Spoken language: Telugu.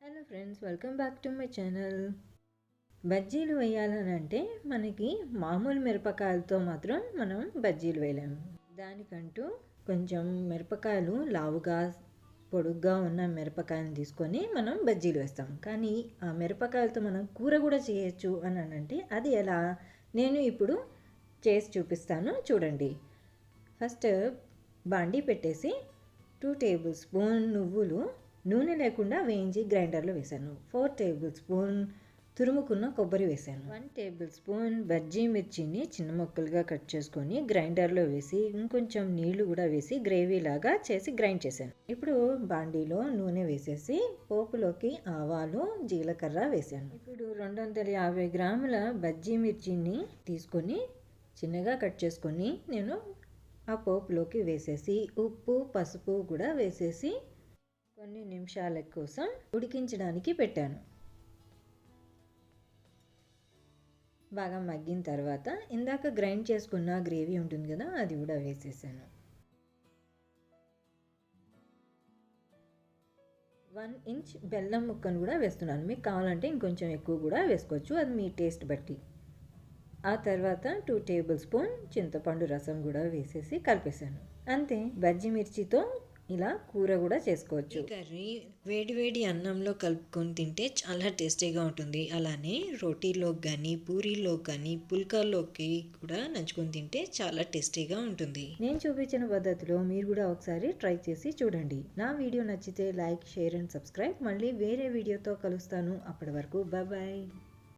Hello friends, welcome back to my channel. బజ్జీలు వేయాలని అంటే మనకి మామూలు మిరపకాయలతో మాత్రం మనం బజ్జీలు వేయలేము. దానికంటూ కొంచెం మిరపకాయలు లావుగా పొడుగ్గా ఉన్న మిరపకాయలు తీసుకొని మనం బజ్జీలు వేస్తాం. కానీ ఆ మిరపకాయలతో మనం కూర కూడా చేయొచ్చు అని అంటే అది ఎలా నేను ఇప్పుడు చేసి చూపిస్తాను, చూడండి. ఫస్ట్ బాండీ పెట్టేసి 2 టేబుల్ స్పూన్ నువ్వులు నూనె లేకుండా వేయించి గ్రైండర్లో వేసాను. 4 టేబుల్ స్పూన్ తురుముకున్న కొబ్బరి వేసాను. 1 టేబుల్ స్పూన్ బజ్జీ మిర్చిని చిన్న ముక్కలుగా కట్ చేసుకొని గ్రైండర్లో వేసి ఇంకొంచెం నీళ్లు కూడా వేసి గ్రేవీ లాగా చేసి గ్రైండ్ చేశాను. ఇప్పుడు బాండీలో నూనె వేసేసి పోపులోకి ఆవాలు జీలకర్ర వేసాను. ఇప్పుడు 250 గ్రాముల బజ్జీ మిర్చిని తీసుకొని చిన్నగా కట్ చేసుకొని నేను ఆ పోపులోకి వేసేసి ఉప్పు పసుపు కూడా వేసేసి కొన్ని నిమిషాల కోసం ఉడికించడానికి పెట్టాను. బాగా మగ్గిన తర్వాత ఇందాక గ్రైండ్ చేసుకున్న గ్రేవీ ఉంటుంది కదా, అది కూడా వేసేసాను. 1 ఇంచ్ బెల్లం ముక్కను కూడా వేస్తున్నాను. మీకు కావాలంటే ఇంకొంచెం ఎక్కువ కూడా వేసుకోవచ్చు, అది మీ టేస్ట్ బట్టి. ఆ తర్వాత 2 టేబుల్ స్పూన్ చింతపండు రసం కూడా వేసేసి కలిపేసాను. అంతే, బజ్జీ మిర్చితో ఇలా కూర కూడా చేసుకోవచ్చు. కర్రీ వేడి అన్నంలో కలుపుకొని తింటే చాలా టేస్టీగా ఉంటుంది. అలానే రోటీలోకి కానీ పూరీలోకి కానీ పుల్కాల్లోకి కూడా నంచుకొని తింటే చాలా టేస్టీగా ఉంటుంది. నేను చూపించిన పద్ధతిలో మీరు కూడా ఒకసారి ట్రై చేసి చూడండి. నా వీడియో నచ్చితే లైక్, షేర్ అండ్ సబ్స్క్రైబ్. మళ్ళీ వేరే వీడియోతో కలుస్తాను. అప్పటి వరకు బాయ్.